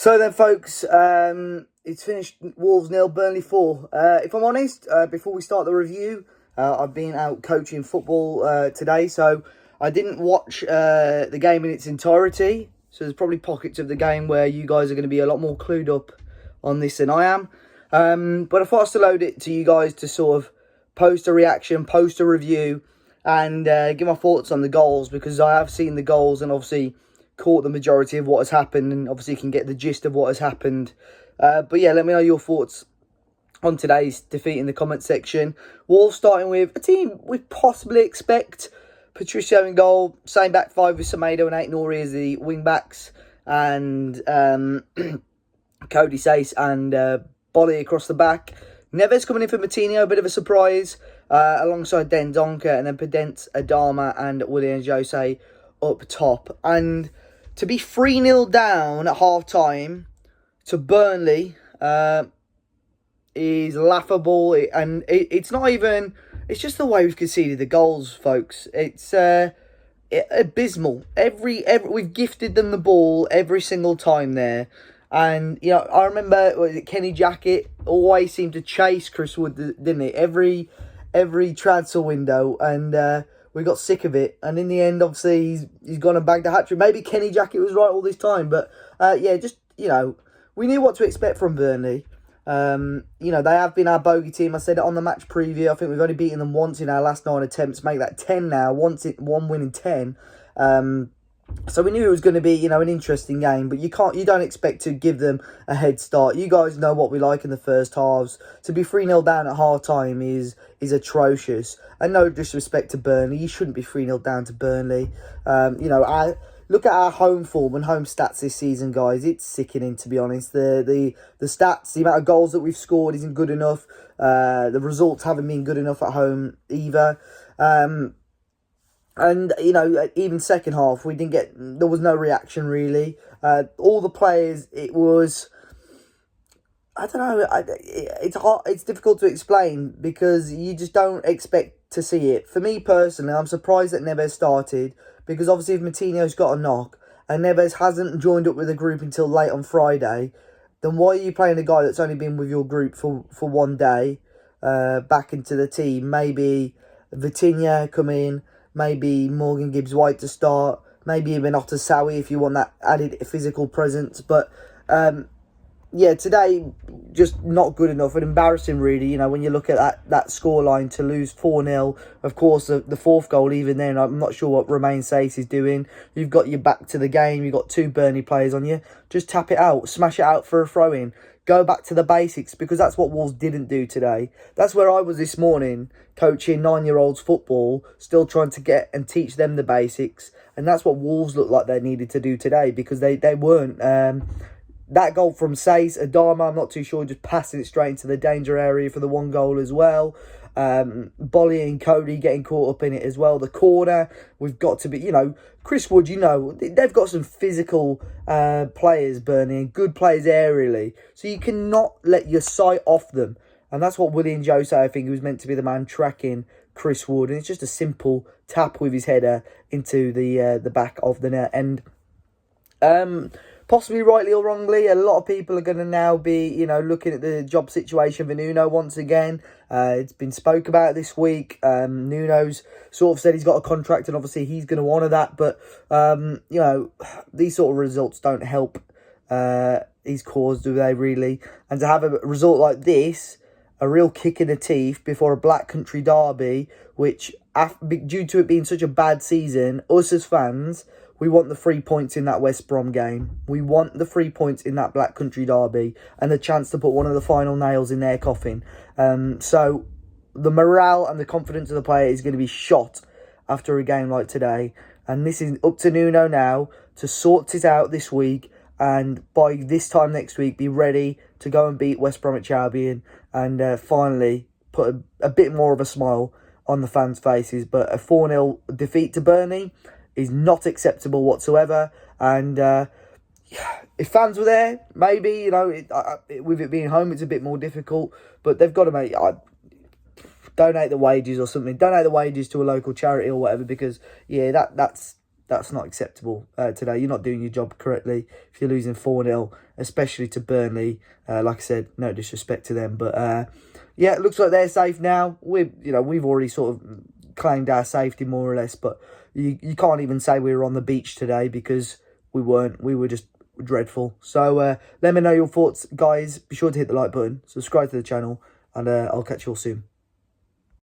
So then, folks, it's finished. Wolves 0, Burnley 4. If I'm honest, before we start the review, I've been out coaching football today, so I didn't watch the game in its entirety. So there's probably pockets of the game where you guys are going to be a lot more clued up on this than I am. But I thought I'd still load it to you guys to sort of post a reaction, post a review, and give my thoughts on the goals, because I have seen the goals and obviously caught the majority of what has happened, and obviously can get the gist of what has happened. But yeah, let me know your thoughts on today's defeat in the comment section. Wolves starting with a team we possibly expect. Patricio in goal, same back five with Semedo and Aït-Nouri as the wing backs, and Cody Sace and Bolly across the back. Neves coming in for Moutinho, a bit of a surprise, alongside Dendoncker, and then Pedence, Adama and Willian Jose up top. And to be 3-0 down at half-time to Burnley is laughable. And it's not even... It's just the way we've conceded the goals, folks. It's abysmal. We've gifted them the ball every single time there. And, you know, I remember Kenny Jackett always seemed to chase Chris Wood, didn't he? Every transfer window. And we got sick of it. And in the end, obviously, he's gone and bagged a hat-trick. Maybe Kenny Jackett was right all this time. But, yeah, just, you know, we knew what to expect from Burnley. You know, they have been our bogey team. I said it on the match preview. I think we've only beaten them once in our last 9 attempts. Make that 10 now. One win in 10. So we knew it was going to be, you know, an interesting game. But you don't expect to give them a head start. You guys know what we like in the first halves. To be 3-0 down at half time is atrocious. And no disrespect to Burnley, you shouldn't be 3-0 down to Burnley. You know, look at our home form and home stats this season, guys. It's sickening, to be honest. The stats, the amount of goals that we've scored isn't good enough. The results haven't been good enough at home either. And, you know, even second half, there was no reaction, really. All the players, it was... I don't know, it's hard, it's difficult to explain, because you just don't expect to see it. For me, personally, I'm surprised that Neves started, because obviously if Moutinho's got a knock, and Neves hasn't joined up with the group until late on Friday, then why are you playing a guy that's only been with your group for one day, back into the team? Maybe Vitinha come in, maybe Morgan Gibbs-White to start, maybe even Otasawi if you want that added physical presence. But, yeah, today, just not good enough and embarrassing, really. You know, when you look at that scoreline, to lose 4-0. Of course, the fourth goal, even then, I'm not sure what Romain Sace is doing. You've got your back to the game. You've got 2 Burnley players on you. Just tap it out. Smash it out for a throw-in. Go back to the basics, because that's what Wolves didn't do today. That's where I was this morning, coaching 9-year-olds football, still trying to get and teach them the basics. And that's what Wolves looked like they needed to do today, because they weren't... That goal from Sace, Adama, I'm not too sure, just passing it straight into the danger area for the 1 goal as well. Bolly and Cody getting caught up in it as well. The corner, we've got to be, you know, Chris Wood, you know, they've got some physical players, Burnley, and good players aerially. So you cannot let your sight off them. And that's what Willian Jose, I think, was meant to be the man tracking Chris Wood. And it's just a simple tap with his header into the back of the net. And... possibly rightly or wrongly, a lot of people are going to now be, you know, looking at the job situation for Nuno once again. It's been spoke about this week. Nuno's sort of said he's got a contract, and obviously he's going to honour that. But, you know, these sort of results don't help his cause, do they, really? And to have a result like this, a real kick in the teeth before a Black Country derby, which, due to it being such a bad season, us as fans... We want the 3 points in that West Brom game. We want the 3 points in that Black Country derby, and the chance to put one of the final nails in their coffin. So the morale and the confidence of the player is going to be shot after a game like today. And this is up to Nuno now to sort it out this week, and by this time next week be ready to go and beat West Bromwich Albion, and finally put a bit more of a smile on the fans' faces. But a 4-0 defeat to Burnley is not acceptable whatsoever. And if fans were there, maybe, you know, with it being home, it's a bit more difficult. But they've got to donate the wages or something. Donate the wages to a local charity or whatever, because, yeah, that's that's not acceptable today. You're not doing your job correctly if you're losing 4-0, especially to Burnley. Like I said, no disrespect to them, but yeah, it looks like they're safe now. We've already sort of claimed our safety more or less, but you can't even say we were on the beach today because we weren't. We were just dreadful. So let me know your thoughts, guys. Be sure to hit the like button, subscribe to the channel, and I'll catch you all soon.